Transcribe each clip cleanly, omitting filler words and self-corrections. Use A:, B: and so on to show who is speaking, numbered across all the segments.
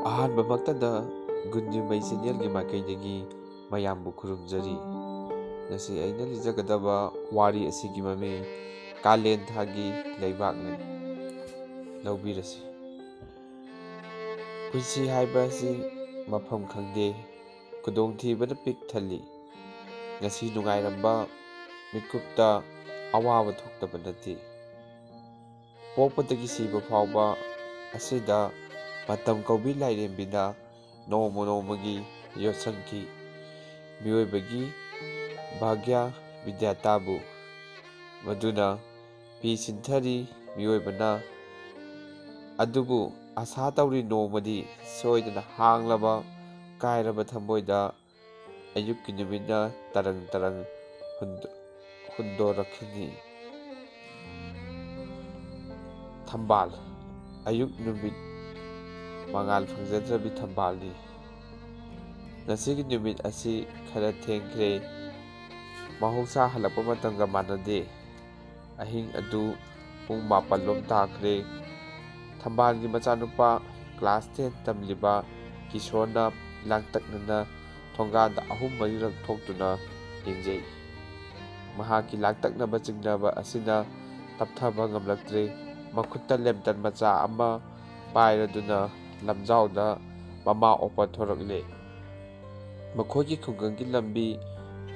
A: ꯑꯍꯥꯟꯕꯃꯛꯇꯗ ꯒꯨꯟꯌꯨꯃꯩ ꯆꯦꯅꯦꯜꯒꯤ ꯃꯥꯏꯀꯩꯗꯒꯤ ꯃꯌꯥꯝꯕꯨ ꯈꯨꯔꯨꯝꯖꯔꯤ꯫ ꯉꯁꯤ ꯑꯩꯅ ꯂꯤꯖꯒꯗꯕ ꯋꯥꯔꯤ ꯑꯁꯤꯒꯤ ꯃꯃꯤꯡ ꯀꯥꯂꯦꯟ ꯊꯥꯒꯤ ꯂꯩꯕꯥꯛꯂꯩ꯫ ꯂꯧꯕꯤꯔꯁꯤ꯫ ꯄꯨꯟꯁꯤ ꯍꯥꯏꯕ ꯑꯁꯤ ꯃꯐꯝ ꯈꯪꯗꯦ, ꯈꯨꯗꯣꯡꯊꯤꯕꯅ ꯄꯤꯛ ꯊꯜꯂꯤ꯫ ꯉꯁꯤ ꯅꯨꯡꯉꯥꯏꯔꯝꯕ ꯃꯤꯀꯨꯞꯇ ꯑꯋꯥꯕ ꯊꯣꯛꯇꯕ ꯅꯠꯇꯦ꯫ ꯄꯣꯛꯄꯗꯒꯤ ꯁꯤꯕ ꯐꯥꯎꯕ ꯑꯁꯤꯗ ꯃꯇꯝ ꯀꯧꯕꯤ ꯂꯥꯏꯔꯦꯝꯕꯤꯅ ꯅꯣꯡꯃ ꯅꯣꯡꯃꯒꯤ ꯌꯣꯠꯁꯟꯈꯤ ꯃꯤꯑꯣꯏꯕꯒꯤ ꯚꯥꯒ꯭ꯌ ꯕꯤꯙꯥꯇꯥꯕꯨ꯫ ꯃꯗꯨꯅ ꯐꯤ ꯁꯤꯟꯊꯔꯤ ꯃꯤꯑꯣꯏꯕꯅ, ꯑꯗꯨꯕꯨ ꯑꯁꯥ ꯇꯧꯔꯤ ꯅꯣꯡꯃꯗꯤ ꯁꯣꯏꯗꯅ ꯍꯥꯡꯂꯕ ꯀꯥꯏꯔꯕ ꯊꯃꯣꯏꯗ ꯑꯌꯨꯛꯀꯤ ꯅꯨꯃꯤꯠꯅ ꯇꯔꯪ ꯇꯔꯪ ꯍꯨꯟꯗꯣꯔꯛꯈꯤꯅꯤ꯫ ꯊꯝꯕꯥꯜ꯫ ꯑꯌꯨꯛ ꯅꯨꯃꯤꯠ ꯃꯉꯥꯜ ꯐꯪꯖꯗ꯭ꯔꯕꯤ ꯊꯝꯕꯥꯜꯅꯤ꯫ ꯉꯁꯤꯒꯤ ꯅꯨꯃꯤꯠ ꯑꯁꯤ ꯈꯔ ꯊꯦꯡꯈ꯭ꯔꯦ, ꯃꯍꯧꯁꯥ ꯍꯜꯂꯛꯄ ꯃꯇꯝꯒ ꯃꯥꯟꯅꯗꯦ꯫ ꯑꯍꯤꯡ ꯑꯗꯨ ꯄꯨꯡ 7 ꯇꯥꯈ꯭ꯔꯦ꯫ ꯊꯝꯕꯥꯜꯒꯤ ꯃꯆꯥꯅꯨꯄꯥ ꯀ꯭ꯂꯥꯁ 10 ꯇꯝꯂꯤꯕ ꯀꯤꯁꯣꯔꯅ ꯂꯥꯡꯇꯛꯅꯅ ꯊꯣꯡꯒꯥꯟꯗ 3-4ꯔꯛ ꯊꯣꯛꯇꯨꯅ ꯌꯦꯡꯖꯩ꯫ ꯃꯍꯥꯛꯀꯤ ꯂꯥꯡꯇꯛꯅꯕ ꯆꯤꯡꯅꯕ ꯑꯁꯤꯅ ꯇꯞꯊꯕ ꯉꯝꯂꯛꯇ꯭ꯔꯦ꯫ ꯃꯈꯨꯠꯇ ꯂꯦꯝꯇꯟ ꯃꯆꯥ ꯑꯃ ꯄꯥꯏꯔꯗꯨꯅ ꯂꯝꯖꯥꯎꯗ ꯃꯃꯥ ꯑꯣꯄ ꯊꯣꯔꯛꯂꯦ꯫ ꯃꯈꯣꯏꯒꯤ ꯈꯨꯡꯒꯪꯒꯤ ꯂꯝꯕꯤ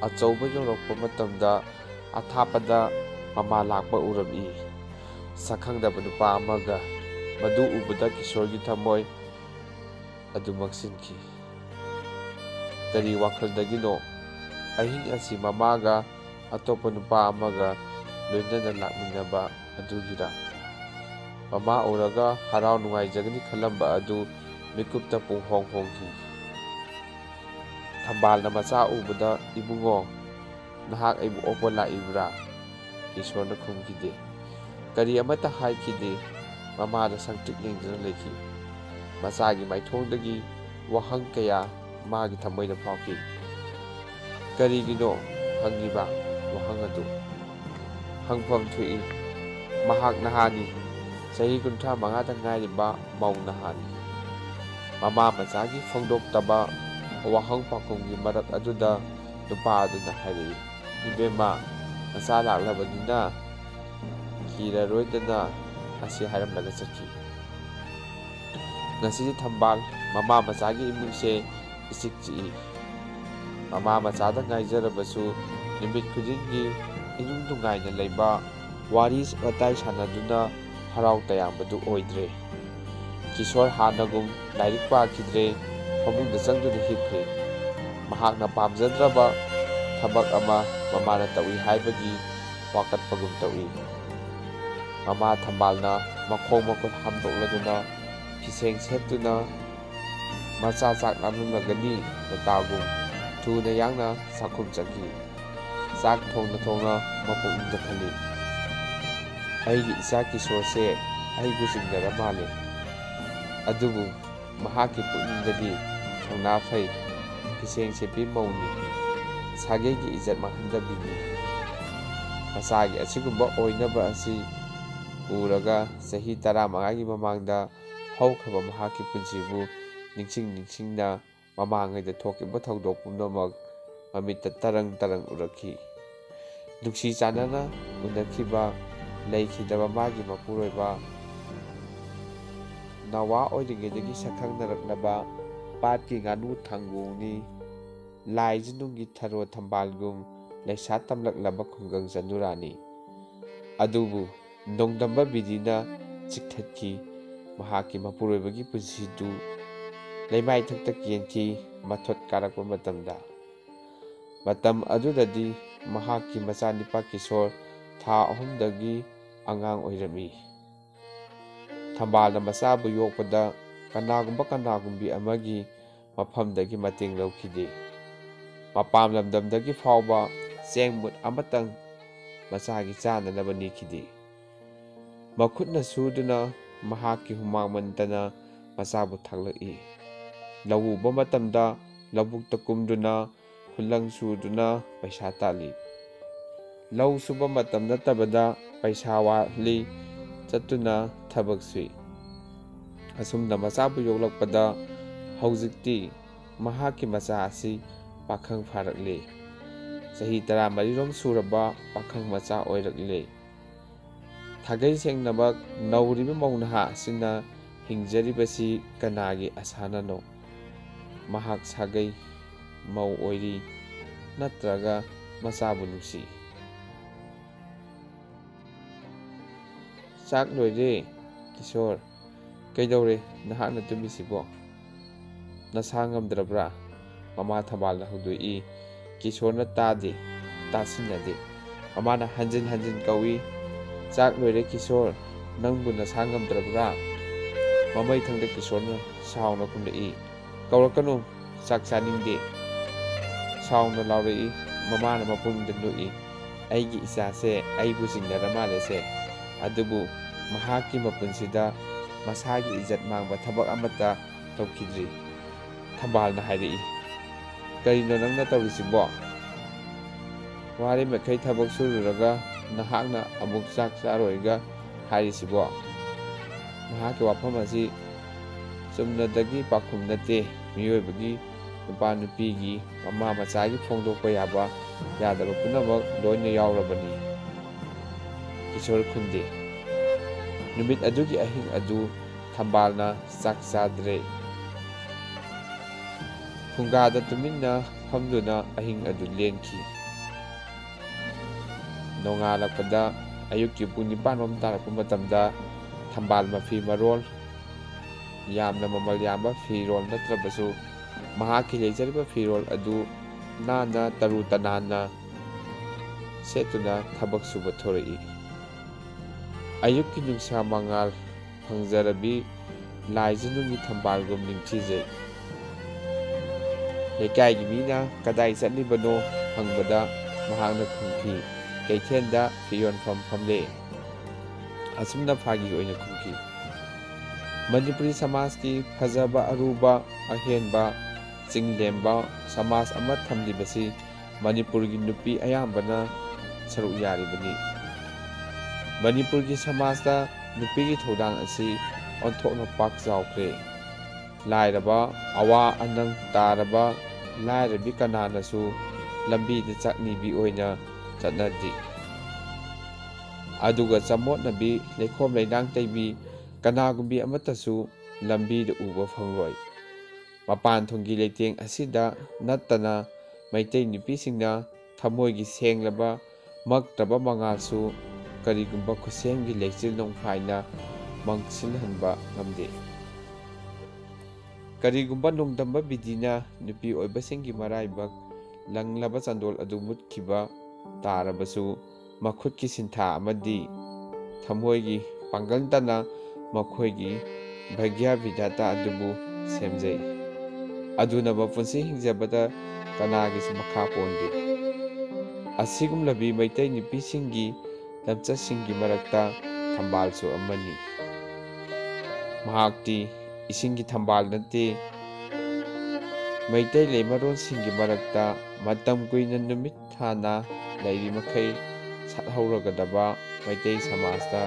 A: ꯑꯆꯧꯕ ꯌꯧꯔꯛꯄ ꯃꯇꯝꯗ ꯑꯊꯥꯞꯄꯗ ꯃꯃꯥ ꯂꯥꯛꯄ ꯎꯔꯝꯏ, ꯁꯛꯈꯪꯗꯕ ꯅꯨꯄꯥ ꯑꯃꯒ꯫ ꯃꯗꯨ ꯎꯕꯗ ꯀꯤꯁꯣꯔꯒꯤ ꯊꯃꯣꯏ ꯑꯗꯨ ꯃꯛꯁꯤꯟꯈꯤ꯫ ꯀꯔꯤ ꯋꯥꯈꯜꯗꯒꯤꯅꯣ? ꯑꯍꯤꯡ ꯑꯁꯤ ꯃꯃꯥꯒ ꯑꯇꯣꯞꯄ ꯅꯨꯄꯥ ꯑꯃꯒ ꯂꯣꯏꯅꯅ ꯂꯥꯛꯃꯤꯟꯅꯕ ꯑꯗꯨꯒꯤꯔ? ꯃꯃꯥ ꯎꯔꯒ ꯍꯔꯥꯎ ꯅꯨꯡꯉꯥꯏꯖꯒꯅꯤ ꯈꯜꯂꯝꯕ ꯑꯗꯨ ꯃꯤꯀꯨꯞꯇ ꯄꯨꯡꯍꯣꯡ ꯍꯣꯡꯈꯤ꯫ ꯊꯝꯕꯥꯜꯅ ꯃꯆꯥ ꯎꯕꯗ, "ꯏꯕꯨꯡꯉꯣ, ꯅꯍꯥꯛ ꯑꯩꯕꯨ ꯑꯣꯛꯄ ꯂꯥꯛꯏꯕ꯭ꯔꯥ?" ꯀꯤꯁꯣꯔꯅ ꯈꯨꯝꯈꯤꯗꯦ, ꯀꯔꯤ ꯑꯃꯠꯇ ꯍꯥꯏꯈꯤꯗꯦ꯫ ꯃꯃꯥꯗ ꯁꯪꯇ꯭ꯔꯤꯛ ꯌꯦꯡꯗꯨꯅ ꯂꯩꯈꯤ꯫ ꯃꯆꯥꯒꯤ ꯃꯥꯏꯊꯣꯡꯗꯒꯤ ꯋꯥꯍꯪ ꯀꯌꯥ ꯃꯥꯒꯤ ꯊꯃꯣꯏꯗ ꯐꯥꯎꯈꯤ꯫ ꯀꯔꯤꯒꯤꯅꯣ ꯍꯪꯉꯤꯕ ꯋꯥꯍꯪ ꯑꯗꯨ? ꯍꯪꯐꯝ ꯊꯣꯛꯏ꯫ ꯃꯍꯥꯛ ꯅꯍꯥꯅꯤ, ꯆꯍꯤ 35ꯗ ꯉꯥꯏꯔꯤꯕ ꯃꯧ ꯅꯍꯥꯅꯤ꯫ ꯃꯃꯥ ꯃꯆꯥꯒꯤ ꯐꯣꯡꯗꯣꯛꯇꯕ ꯋꯥꯍꯪ ꯄꯥꯎꯈꯨꯝꯒꯤ ꯃꯔꯛ ꯑꯗꯨꯗ ꯅꯨꯄꯥ ꯑꯗꯨꯅ ꯍꯥꯏꯔꯛꯏ, "ꯏꯕꯦꯝꯃ, ꯅꯆꯥ ꯂꯥꯛꯂꯕꯅꯤꯅ ꯀꯤꯔꯔꯣꯏꯗꯅ" ꯑꯁꯤ ꯍꯥꯏꯔꯝꯂꯒ ꯆꯠꯈꯤ꯫ ꯉꯁꯤꯗꯤ ꯊꯝꯕꯥꯜ ꯃꯃꯥ ꯃꯆꯥꯒꯤ ꯏꯃꯨꯡꯁꯦ ꯏꯆꯤꯛ ꯆꯤꯛꯏ꯫ ꯃꯃꯥ ꯃꯆꯥꯗ ꯉꯥꯏꯖꯔꯕꯁꯨ ꯅꯨꯃꯤꯠ ꯈꯨꯗꯤꯡꯒꯤ ꯏꯅꯨꯡ ꯅꯨꯡꯉꯥꯏꯅ ꯂꯩꯕ, ꯋꯥꯔꯤ ꯋꯥꯇꯥꯏ ꯁꯥꯟꯅꯗꯨꯅ ꯍꯔꯥꯎ ꯇꯌꯥꯝꯕꯗꯨ ꯑꯣꯏꯗ꯭ꯔꯦ꯫ ꯀꯤꯁꯣꯔ ꯍꯥꯟꯅꯒꯨꯝ ꯂꯥꯏꯔꯤꯛ ꯄꯥꯈꯤꯗ꯭ꯔꯦ, ꯐꯃꯨꯡꯗ ꯆꯪꯗꯨꯅ ꯍꯤꯞꯈ꯭ꯔꯦ꯫ ꯃꯍꯥꯛꯅ ꯄꯥꯝꯖꯗ꯭ꯔꯕ ꯊꯕꯛ ꯑꯃ ꯃꯃꯥꯅ ꯇꯧꯏ ꯍꯥꯏꯕꯒꯤ ꯋꯥꯀꯠꯄꯒꯨꯝ ꯇꯧꯏ꯫ ꯃꯃꯥ ꯊꯝꯕꯥꯜꯅ ꯃꯈꯣꯡ ꯃꯈꯨꯠ ꯍꯥꯝꯗꯣꯛꯂꯗꯨꯅ ꯐꯤꯁꯦꯡ ꯁꯦꯠꯇꯨꯅ ꯃꯆꯥ ꯆꯥꯛ ꯂꯥꯝꯂꯝꯂꯒꯅꯤ ꯇꯥꯒꯨꯝ ꯊꯨꯅ ꯌꯥꯡꯅ ꯆꯥꯛꯈꯨꯝ ꯆꯪꯈꯤ꯫ ꯆꯥꯛ ꯊꯣꯡꯅ ꯊꯣꯡꯅ ꯃꯄꯨꯛꯅꯤꯡꯗ ꯈꯜꯂꯤ, ꯑꯩꯒꯤ ꯏꯆꯥ ꯀꯤꯁꯣꯔꯁꯦ ꯑꯩꯕꯨ ꯆꯤꯡꯅꯔ ꯃꯥꯜꯂꯦ꯫ ꯑꯗꯨꯕꯨ ꯃꯍꯥꯛꯀꯤ ꯄꯨꯛꯅꯤꯡꯗꯗꯤ ꯊꯧꯅꯥ ꯐꯩ, ꯐꯤꯁꯦꯡ ꯁꯦꯠꯄꯤ ꯃꯧꯅꯤ, ꯁꯥꯒꯩꯒꯤ ꯏꯖꯠ ꯃꯥꯡꯍꯟꯗꯕꯤꯅꯤ꯫ ꯃꯆꯥꯒꯤ ꯑꯁꯤꯒꯨꯝꯕ ꯑꯣꯏꯅꯕ ꯑꯁꯤ ꯎꯔꯒ ꯆꯍꯤ 15ꯒꯤ ꯃꯃꯥꯡꯗ ꯍꯧꯈ꯭ꯔꯕ ꯃꯍꯥꯛꯀꯤ ꯄꯨꯟꯁꯤꯕꯨ ꯅꯤꯡꯁꯤꯡꯅ ꯃꯃꯥꯡꯉꯩꯗ ꯊꯣꯛꯈꯤꯕ ꯊꯧꯗꯣꯛ ꯄꯨꯝꯅꯃꯛ ꯃꯃꯤꯠꯇ ꯇꯔꯪ ꯇꯔꯪ ꯎꯔꯛꯈꯤ꯫ ꯅꯨꯡꯁꯤ ꯆꯥꯟꯅꯅ ꯎꯅꯈꯤꯕ, ꯂꯩꯈꯤꯗ꯭ꯔꯕ ꯃꯥꯒꯤ ꯃꯄꯨꯔꯣꯏꯕ, ꯅꯋꯥ ꯑꯣꯏꯔꯤꯉꯩꯗꯒꯤ ꯁꯛꯈꯪꯅꯔꯛꯂꯕ ꯄꯥꯠꯀꯤ ꯉꯥꯅꯨ ꯊꯥꯡꯒꯣꯡꯅꯤ, ꯂꯥꯏꯖꯅꯨꯡꯒꯤ ꯊꯔꯣ ꯊꯝꯕꯥꯜꯒꯨꯝ ꯂꯩꯁꯥ ꯇꯝꯂꯛꯂꯕ ꯈꯨꯡꯒꯪ ꯆꯅꯨꯔꯥꯅꯤ꯫ ꯑꯗꯨꯕꯨ ꯅꯣꯡꯗꯝꯕ ꯕꯤꯙꯤꯅ ꯆꯤꯛꯊꯠꯈꯤ ꯃꯍꯥꯛꯀꯤ ꯃꯄꯨꯔꯣꯏꯕꯒꯤ ꯄꯨꯟꯁꯤꯗꯨ ꯂꯩꯃꯥꯏꯊꯛꯇ ꯀꯦꯟꯈꯤ ꯃꯊꯣꯠ ꯀꯥꯔꯛꯄ ꯃꯇꯝꯗ꯫ ꯃꯇꯝ ꯑꯗꯨꯗꯗꯤ ꯃꯍꯥꯛꯀꯤ ꯃꯆꯥꯅꯤꯄꯥ ꯀꯤꯁꯣꯔ ꯊꯥ 3ꯗꯒꯤ ꯑꯉꯥꯡ ꯑꯣꯏꯔꯝꯏ꯫ ꯊꯝꯕꯥꯜꯅ ꯃꯆꯥꯕꯨ ꯌꯣꯛꯄꯗ ꯀꯅꯥꯒꯨꯝꯕꯤ ꯑꯃꯒꯤ ꯃꯐꯝꯗꯒꯤ ꯃꯇꯦꯡ ꯂꯧꯈꯤꯗꯦ꯫ ꯃꯄꯥꯟ ꯂꯝꯗꯝꯗꯒꯤ ꯐꯥꯎꯕ ꯆꯦꯡ ꯃꯨꯠ ꯑꯃꯇꯪ ꯃꯆꯥꯒꯤ ꯆꯥꯅꯅꯕ ꯅꯤꯈꯤꯗꯦ꯫ ꯃꯈꯨꯠꯅ ꯁꯨꯗꯨꯅ ꯃꯍꯥꯛꯀꯤ ꯍꯨꯃꯥꯡ ꯃꯟꯇꯅ ꯃꯆꯥꯕꯨ ꯊꯥꯛꯂꯛꯏ꯫ ꯂꯧ ꯎꯕ ꯃꯇꯝꯗ ꯂꯧꯕꯨꯛꯇ ꯀꯨꯝꯗꯨꯅ ꯈꯨꯂꯪ ꯁꯨꯗꯨꯅ ꯄꯩꯁꯥ ꯇꯥꯜꯂꯤ꯫ ꯂꯧ ꯁꯨꯕ ꯃꯇꯝ ꯅꯠꯇꯕꯗ ꯄꯩꯁꯥ ꯋꯥꯠꯂꯤ ꯆꯠꯇꯨꯅ ꯊꯕꯛ ꯁꯨꯏ꯫ ꯑꯁꯨꯝꯅ ꯃꯆꯥꯕꯨ ꯌꯣꯛꯂꯛꯄꯗ ꯍꯧꯖꯤꯛꯇꯤ ꯃꯍꯥꯛꯀꯤ ꯃꯆꯥ ꯑꯁꯤ ꯄꯥꯈꯪ ꯐꯥꯔꯛꯂꯦ꯫ ꯆꯍꯤ 14ꯔꯣꯝ ꯁꯨꯔꯕ ꯄꯥꯈꯪ ꯃꯆꯥ ꯑꯣꯏꯔꯛꯂꯦ꯫ ꯊꯥꯒꯩ ꯁꯦꯡꯅꯃꯛ ꯅꯧꯔꯤꯕ ꯃꯧ ꯅꯍꯥ ꯑꯁꯤꯅ ꯍꯤꯡꯖꯔꯤꯕꯁꯤ ꯀꯅꯥꯒꯤ ꯑꯁꯥꯅꯅꯣ? ꯃꯍꯥꯛ ꯁꯥꯒꯩ ꯃꯧ ꯑꯣꯏꯔꯤ ꯅꯠꯇ꯭ꯔꯒ ꯃꯆꯥꯕꯨ ꯅꯨꯡꯁꯤ? ꯆꯥꯛ ꯂꯣꯏꯔꯦ ꯀꯤꯁꯣꯔ꯫ ꯀꯩꯗꯧꯔꯦ ꯅꯍꯥꯛꯅ ꯇꯨꯝꯃꯤꯁꯤꯕꯣ? ꯅꯁꯥ ꯉꯝꯗ꯭ꯔꯕ꯭ꯔꯥ? ꯃꯃꯥ ꯊꯝꯕꯥꯜꯅ ꯍꯧꯗꯣꯛꯏ꯫ ꯀꯤꯁꯣꯔꯅ ꯇꯥꯗꯦ, ꯇꯥꯁꯤꯟꯅꯗꯦ꯫ ꯃꯃꯥꯅ ꯍꯟꯖꯤꯟ ꯍꯟꯖꯤꯟ ꯀꯧꯏ꯫ ꯆꯥꯛ ꯂꯣꯏꯔꯦ ꯀꯤꯁꯣꯔ, ꯅꯪꯕꯨ ꯅꯁꯥ ꯉꯝꯗ꯭ꯔꯕ꯭ꯔꯥ? ꯃꯃꯩꯊꯪꯗ ꯀꯤꯁꯣꯔꯅ ꯁꯥꯎꯅ ꯈꯨꯝꯂꯛꯏ꯫ ꯀꯧꯔꯛꯀꯅꯨ, ꯆꯥꯛ ꯆꯥꯅꯤꯡꯗꯦ꯫ ꯁꯥꯎꯅ ꯂꯥꯎꯔꯛꯏ꯫ ꯃꯃꯥꯅ ꯃꯄꯨꯛꯅꯤꯡꯗ ꯅꯣꯛꯏ꯫ ꯑꯩꯒꯤ ꯏꯆꯥꯁꯦ ꯑꯩꯕꯨ ꯆꯤꯡꯅꯔ ꯃꯥꯜꯂꯦꯁꯦ꯫ ꯑꯗꯨꯕꯨ ꯃꯍꯥꯛꯀꯤ ꯃꯄꯨꯟꯁꯤꯗ ꯃꯁꯥꯒꯤ ꯏꯖꯠ ꯃꯥꯡꯕ ꯊꯕꯛ ꯑꯃꯠꯇ ꯇꯧꯈꯤꯗ꯭ꯔꯤ꯫ ꯊꯝꯕꯥꯜꯅ ꯍꯥꯏꯔꯛꯏ꯫ ꯀꯔꯤꯅꯣ ꯅꯪꯅ ꯇꯧꯔꯤꯁꯤꯕꯣ? ꯋꯥꯔꯤꯃꯈꯩ ꯊꯕꯛ ꯁꯨꯔꯨꯔꯒ ꯅꯍꯥꯛꯅ ꯑꯃꯨꯛ ꯆꯥꯛ ꯆꯥꯔꯣꯏꯒ ꯍꯥꯏꯔꯤꯁꯤꯕꯣ? ꯃꯍꯥꯛꯀꯤ ꯋꯥꯐꯝ ꯑꯁꯤ ꯆꯨꯝꯅꯗꯒꯤ ꯄꯥꯎꯈꯨꯝ ꯅꯠꯇꯦ, ꯃꯤꯑꯣꯏꯕꯒꯤ, ꯅꯨꯄꯥ ꯅꯨꯄꯤꯒꯤ, ꯃꯃꯥ ꯃꯆꯥꯒꯤ ꯐꯣꯡꯗꯣꯛꯄ ꯌꯥꯕ ꯌꯥꯗꯕ ꯄꯨꯝꯅꯃꯛ ꯂꯣꯏꯅ ꯌꯥꯎꯔꯕꯅꯤ꯫ ꯀꯤꯁꯣꯔ ꯈꯨꯝꯗꯦ꯫ ꯅꯨꯃꯤꯠ ꯑꯗꯨꯒꯤ ꯑꯍꯤꯡ ꯑꯗꯨ ꯊꯝꯕꯥꯜꯅ ꯆꯥꯛ ꯆꯥꯗ꯭ꯔꯦ꯫ ꯐꯨꯡꯒꯥꯗ ꯇꯨꯃꯤꯟꯅ ꯐꯝꯗꯨꯅ ꯑꯍꯤꯡ ꯑꯗꯨ ꯂꯦꯟꯈꯤ꯫ ꯅꯣꯡꯉꯥꯜꯂꯛꯄꯗ ꯑꯌꯨꯛꯀꯤ ꯄꯨꯡ 9ꯔꯣꯝ ꯇꯥꯔꯛꯄ ꯃꯇꯝꯗ ꯊꯝꯕꯥꯜ ꯃꯐꯤ ꯃꯔꯣꯜ ꯌꯥꯝꯅ ꯃꯃꯜ ꯌꯥꯝꯕ ꯐꯤꯔꯣꯜ ꯅꯠꯇ꯭ꯔꯕꯁꯨ ꯃꯍꯥꯛꯀꯤ ꯂꯩꯖꯔꯤꯕ ꯐꯤꯔꯣꯜ ꯑꯗꯨ ꯅꯥꯟꯅ ꯇꯔꯨ ꯇꯅꯥꯟꯅ ꯁꯦꯠꯇꯨꯅ ꯊꯕꯛ ꯁꯨꯕ ꯊꯣꯔꯛꯏ꯫ ꯑꯌꯨꯛꯀꯤ ꯅꯨꯡꯁꯥ ꯃꯉꯥꯜ ꯐꯪꯖꯔꯕꯤ ꯂꯥꯏꯖꯅꯨꯡꯒꯤ ꯊꯝꯕꯥꯜꯒꯨꯝ ꯅꯤꯡꯊꯤꯖꯩ꯫ ꯂꯩꯀꯥꯏꯒꯤ ꯃꯤꯅ ꯀꯗꯥꯏ ꯆꯠꯂꯤꯕꯅꯣ ꯍꯪꯕꯗ ꯃꯍꯥꯛꯅ ꯈꯨꯝꯈꯤ, ꯀꯩꯊꯦꯜꯗ ꯐꯤ ꯌꯣꯟꯐꯝ ꯐꯝꯂꯦ꯫ ꯑꯁꯨꯝꯅ ꯐꯥꯒꯤ ꯑꯣꯏꯅ ꯈꯨꯝꯈꯤ꯫ ꯃꯅꯤꯄꯨꯔꯤ ꯁꯃꯥꯖꯀꯤ ꯐꯖꯕ ꯑꯔꯨꯕ ꯑꯍꯦꯟꯕ ꯆꯤꯡꯂꯦꯝꯕ ꯁꯃꯥꯖ ꯑꯃ ꯊꯝꯂꯤꯕꯁꯤ ꯃꯅꯤꯄꯨꯔꯒꯤ ꯅꯨꯄꯤ ꯑꯌꯥꯝꯕꯅ ꯁꯔꯨꯛ ꯌꯥꯔꯤꯕꯅꯤ꯫ ꯃꯅꯤꯄꯨꯔꯒꯤ ꯁꯃꯥꯖꯇ ꯅꯨꯄꯤꯒꯤ ꯊꯧꯗꯥꯡ ꯑꯁꯤ ꯑꯣꯟꯊꯣꯛꯅ ꯄꯥꯛ ꯆꯥꯎꯈ꯭ꯔꯦ꯫ ꯂꯥꯏꯔꯕ, ꯑꯋꯥ ꯑꯅꯪ ꯇꯥꯔꯕ ꯂꯥꯏꯔꯕꯤ ꯀꯅꯥꯅꯁꯨ ꯂꯝꯕꯤꯗ ꯆꯥꯛꯅꯤꯕꯤ ꯑꯣꯏꯅ ꯆꯠꯅꯗ꯭ꯔꯤ꯫ ꯑꯗꯨꯒ ꯆꯃꯣꯠꯅꯕꯤ, ꯂꯩꯈꯣꯝ ꯂꯩꯅꯥꯡ ꯇꯩꯕꯤ ꯀꯅꯥꯒꯨꯝꯕꯤ ꯑꯃꯠꯇꯁꯨ ꯂꯝꯕꯤꯗ ꯎꯕ ꯐꯪꯂꯣꯏ꯫ ꯃꯄꯥꯟ ꯊꯣꯡꯒꯤ ꯂꯩꯇꯦꯡ ꯑꯁꯤꯗ ꯅꯠꯇꯅ ꯃꯩꯇꯩ ꯅꯨꯄꯤꯁꯤꯡꯅ ꯊꯃꯣꯏꯒꯤ ꯁꯦꯡꯂꯕ ꯃꯛꯇ꯭ꯔꯕ ꯃꯉꯥꯜꯁꯨ ꯀꯔꯤꯒꯨꯝꯕ ꯈꯨꯠꯁꯦꯝꯒꯤ ꯂꯩꯆꯤꯜ ꯅꯣꯡꯐꯥꯏꯅ ꯃꯪꯁꯤꯜꯍꯟꯕ ꯉꯝꯗꯦ꯫ ꯀꯔꯤꯒꯨꯝꯕ ꯅꯣꯡꯗꯝꯕ ꯕꯤꯙꯤꯅ ꯅꯨꯄꯤ ꯑꯣꯏꯕꯁꯤꯡꯒꯤ ꯃꯔꯥꯏꯕꯛ ꯂꯪꯂꯕ ꯆꯟꯗꯣꯜ ꯑꯗꯨ ꯃꯨꯠꯈꯤꯕ ꯇꯥꯔꯕꯁꯨ ꯃꯈꯨꯠꯀꯤ ꯁꯤꯟꯊꯥ ꯑꯃꯗꯤ ꯊꯃꯣꯏꯒꯤ ꯄꯥꯡꯒꯜꯇꯅ ꯃꯈꯣꯏꯒꯤ ꯚꯥꯒ꯭ꯌ ꯚꯤꯙꯥꯇꯥ ꯑꯗꯨꯕꯨ ꯁꯦꯝꯖꯩ꯫ ꯑꯗꯨꯅ ꯃꯄꯨꯟꯁꯤ ꯍꯤꯡꯖꯕꯗ ꯀꯅꯥꯒꯤꯁꯨ ꯃꯈꯥ ꯄꯣꯟꯗꯦ꯫ ꯑꯁꯤꯒꯨꯝꯂꯕꯤ ꯃꯩꯇꯩ ꯅꯨꯄꯤꯁꯤꯡꯒꯤ ꯂꯝꯆꯠꯁꯤꯡꯒꯤ ꯃꯔꯛꯇ ꯊꯝꯕꯥꯜꯁꯨ ꯑꯃꯅꯤ꯫ ꯃꯍꯥꯛꯇꯤ ꯏꯁꯤꯡꯒꯤ ꯊꯝꯕꯥꯜ ꯅꯠꯇꯦ꯫ ꯃꯩꯇꯩ ꯂꯩꯃꯔꯣꯜꯁꯤꯡꯒꯤ ꯃꯔꯛꯇ ꯃꯇꯝ ꯀꯨꯏꯅ ꯅꯨꯃꯤꯠ ꯊꯥꯅ ꯂꯩꯔꯤꯃꯈꯩ ꯁꯥꯠꯍꯧꯔꯒꯗꯕ, ꯃꯩꯇꯩ ꯁꯃꯥꯖꯇ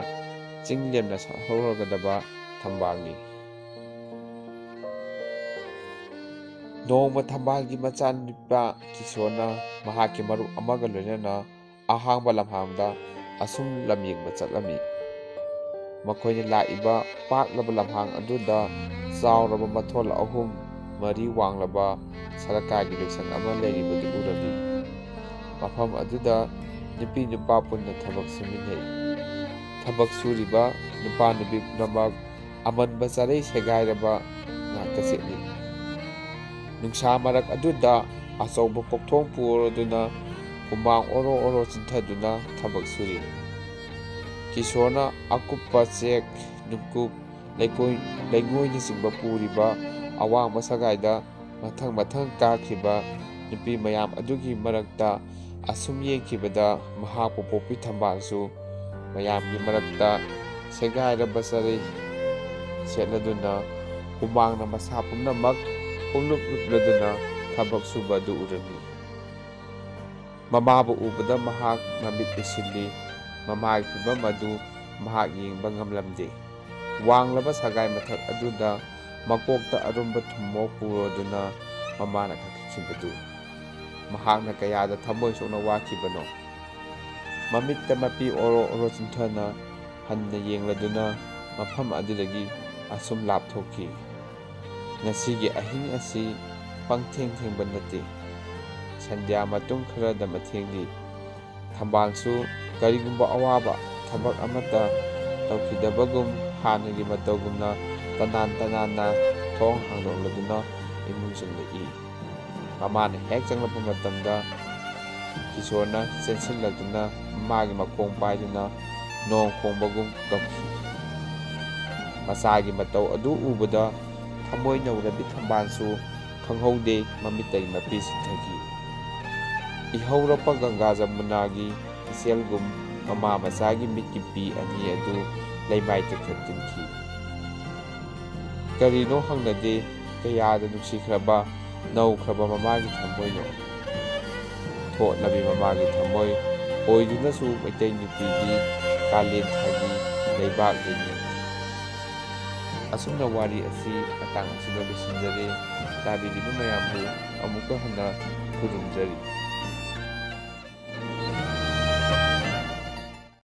A: ꯆꯤꯡꯂꯦꯝꯅ ꯁꯥꯠꯍꯧꯔꯒꯗꯕ ꯊꯝꯕꯥꯜꯅꯤ꯫ ꯅꯣꯡꯃ ꯊꯝꯕꯥꯜꯒꯤ ꯃꯆꯥꯅꯨꯄꯥ ꯀꯤꯁꯣꯔꯅ ꯃꯍꯥꯛꯀꯤ ꯃꯔꯨꯞ ꯑꯃꯒ ꯂꯣꯏꯅꯅ ꯑꯍꯥꯡꯕ ꯂꯝꯍꯥꯡꯗ ꯑꯁꯨꯝ ꯂꯝꯌꯦꯡꯕ ꯆꯠꯂꯝꯃꯤ꯫ ꯃꯈꯣꯏꯅ ꯂꯥꯛꯏꯕ ꯄꯥꯛꯂꯕ ꯂꯝꯍꯥꯡ ꯑꯗꯨꯗ ꯆꯥꯎꯔꯕ ꯃꯊꯣꯜ 3-4 ꯋꯥꯡꯂꯕ ꯁꯔꯀꯥꯔꯒꯤ ꯂꯣꯏꯁꯪ ꯑꯃ ꯂꯩꯔꯤꯕꯗꯨ ꯎꯔꯝꯃꯤ꯫ ꯃꯐꯝ ꯑꯗꯨꯗ ꯅꯨꯄꯤ ꯅꯨꯄꯥ ꯄꯨꯟꯅ ꯊꯕꯛ ꯁꯨꯃꯤꯟꯅꯩ꯫ ꯊꯕꯛ ꯁꯨꯔꯤꯕ ꯅꯨꯄꯥ ꯅꯨꯄꯤ ꯄꯨꯝꯅꯃꯛ ꯑꯃꯟꯕ ꯆꯥꯔꯩ ꯁꯦꯒꯥꯏꯔꯕ ꯉꯥꯛꯇ ꯁꯦꯠꯂꯤ꯫ ꯅꯨꯡꯁꯥ ꯃꯔꯛ ꯑꯗꯨꯗ ꯑꯆꯧꯕ ꯀꯣꯛꯊꯣꯡ ꯄꯨꯔꯗꯨꯅ ꯍꯨꯃꯥꯡ ꯑꯣꯔꯣ ꯑꯣꯔꯣ ꯆꯤꯟꯊꯗꯨꯅ ꯊꯕꯛ ꯁꯨꯔꯤ꯫ ꯀꯤꯁꯣꯔꯅ ꯑꯀꯨꯞꯄ ꯆꯦꯛ ꯅꯨꯡꯀꯨꯞ ꯂꯩꯉꯣꯏꯅꯆꯤꯡꯕ ꯄꯨꯔꯤꯕ ꯑꯋꯥꯡꯕ ꯁꯒꯥꯏꯗ ꯃꯊꯪ ꯃꯊꯪ ꯀꯥꯈ꯭ꯔꯤꯕ ꯅꯨꯄꯤ ꯃꯌꯥꯝ ꯑꯗꯨꯒꯤ ꯃꯔꯛꯇ ꯑꯁꯨꯝ ꯌꯦꯡꯈꯤꯕꯗ ꯃꯍꯥꯛꯄꯨ ꯄꯣꯛꯄꯤ ꯊꯝꯕꯥꯜꯁꯨ ꯃꯌꯥꯝꯒꯤ ꯃꯔꯛꯇ ꯁꯦꯒꯥꯏꯔꯕ ꯆꯥꯔꯩ ꯁꯦꯠꯂꯗꯨꯅ ꯍꯨꯃꯥꯡꯅ ꯃꯁꯥ ꯄꯨꯝꯅꯃꯛ ꯄꯨꯡꯂꯨꯞ ꯂꯨꯞꯂꯗꯨꯅ ꯊꯕꯛ ꯁꯨꯕ ꯑꯗꯨ ꯎꯔꯝꯃꯤ꯫ ꯃꯃꯥꯕꯨ ꯎꯕꯗ ꯃꯍꯥꯛ ꯃꯃꯤꯠ ꯎꯏꯁꯤꯜꯂꯤ꯫ ꯃꯃꯥꯒꯤ ꯐꯤꯚꯝ ꯑꯗꯨ ꯃꯍꯥꯛ ꯌꯦꯡꯕ ꯉꯝꯂꯝꯗꯦ꯫ ꯋꯥꯡꯂꯕ ꯁꯒꯥꯏ ꯃꯊꯛ ꯑꯗꯨꯗ ꯃꯀꯣꯛꯇ ꯑꯔꯨꯝꯕ ꯊꯨꯝꯃꯣꯛ ꯄꯨꯔꯗꯨꯅ ꯃꯃꯥꯅ ꯀꯟꯈꯠꯈꯤꯕꯗꯨ ꯃꯍꯥꯛꯅ ꯀꯌꯥꯗ ꯊꯃꯣꯏ ꯁꯣꯛꯅ ꯋꯥꯈꯤꯕꯅꯣ꯫ ꯃꯃꯤꯠꯇ ꯃꯄꯤ ꯑꯣꯔꯣ ꯑꯣꯔꯣ ꯆꯤꯟꯊꯅ ꯍꯟꯅ ꯌꯦꯡꯂꯗꯨꯅ ꯃꯐꯝ ꯑꯗꯨꯗꯒꯤ ꯑꯁꯨꯝ ꯂꯥꯞꯊꯣꯛꯈꯤ꯫ ꯉꯁꯤꯒꯤ ꯑꯍꯤꯡ ꯑꯁꯤ ꯄꯪꯊꯦꯡ ꯊꯦꯡꯕ ꯅꯠꯇꯦ꯫ ꯁꯟꯙ꯭ꯌꯥ ꯃꯇꯨꯡ ꯈꯔꯗ ꯃꯊꯦꯡꯂꯤ꯫ ꯊꯝꯕꯥꯜꯁꯨ ꯀꯔꯤꯒꯨꯝꯕ ꯑꯋꯥꯕ ꯊꯕꯛ ꯑꯃꯠꯇ ꯇꯧꯈꯤꯗꯕꯒꯨꯝ ꯍꯥꯟꯅꯒꯤ ꯃꯇꯧꯒꯨꯝꯅ ꯇꯅꯥꯟ ꯇꯅꯥꯟꯅ ꯊꯣꯡ ꯍꯥꯡꯗꯣꯛꯂꯗꯨꯅ ꯏꯃꯨꯡ ꯆꯪꯂꯛꯏ꯫ ꯃꯃꯥꯅ ꯍꯦꯛ ꯆꯪꯂꯛꯄ ꯃꯇꯝꯗ ꯀꯤꯁꯣꯔꯅ ꯆꯦꯟꯁꯤꯜꯂꯗꯨꯅ ꯃꯃꯥꯒꯤ ꯃꯈꯣꯡ ꯄꯥꯏꯗꯨꯅ ꯅꯣꯡ ꯈꯣꯡꯕꯒꯨꯝ ꯀꯞꯈꯤ꯫ ꯃꯆꯥꯒꯤ ꯃꯇꯧ ꯑꯗꯨ ꯎꯕꯗ ꯊꯃꯣꯏ ꯅꯧꯔꯕꯤ ꯊꯝꯕꯥꯜꯁꯨ ꯈꯪꯍꯧꯗꯦ ꯃꯃꯤꯠꯇꯒꯤ ꯃꯄꯤ ꯆꯤꯡꯊꯈꯤ꯫ ꯏꯍꯧꯔꯛꯄ ꯒꯪꯒꯥ ꯖꯃꯨꯅꯥꯒꯤ ꯏꯆꯦꯜꯒꯨꯝ ꯃꯃꯥ ꯃꯆꯥꯒꯤ ꯃꯤꯠꯀꯤ ꯄꯤ ꯑꯅꯤ ꯑꯗꯨ ꯂꯩꯃꯥꯏ ꯇꯦꯛꯊꯠ-ꯇꯤꯟꯈꯤ꯫ ꯀꯔꯤꯅꯣ ꯍꯪꯅꯗꯦ ꯀꯌꯥꯗ ꯅꯨꯡꯁꯤꯈ꯭ꯔꯕ ꯅꯧꯈ꯭ꯔꯕ ꯃꯃꯥꯒꯤ ꯊꯃꯣꯏꯅꯣ꯫ ꯊꯣꯠꯂꯕꯤ ꯃꯃꯥꯒꯤ ꯊꯃꯣꯏ ꯑꯣꯏꯗꯨꯅꯁꯨ ꯃꯩꯇꯩ ꯅꯨꯄꯤꯒꯤ ꯀꯥꯂꯦꯟ ꯊꯥꯒꯤ ꯂꯩꯕꯥꯛ ꯂꯩꯅꯤꯡ꯫ ꯑꯁꯨꯝꯅ ꯋꯥꯔꯤ ꯑꯁꯤ ꯃꯇꯥꯡ ꯑꯁꯤꯗ ꯂꯣꯏꯁꯤꯟꯖꯔꯦ꯫ ꯇꯥꯕꯤꯔꯤꯕ ꯃꯌꯥꯝꯕꯨ ꯑꯃꯨꯛꯀ ꯍꯟꯅ ꯈꯨꯔꯨꯝꯖꯔꯤ꯫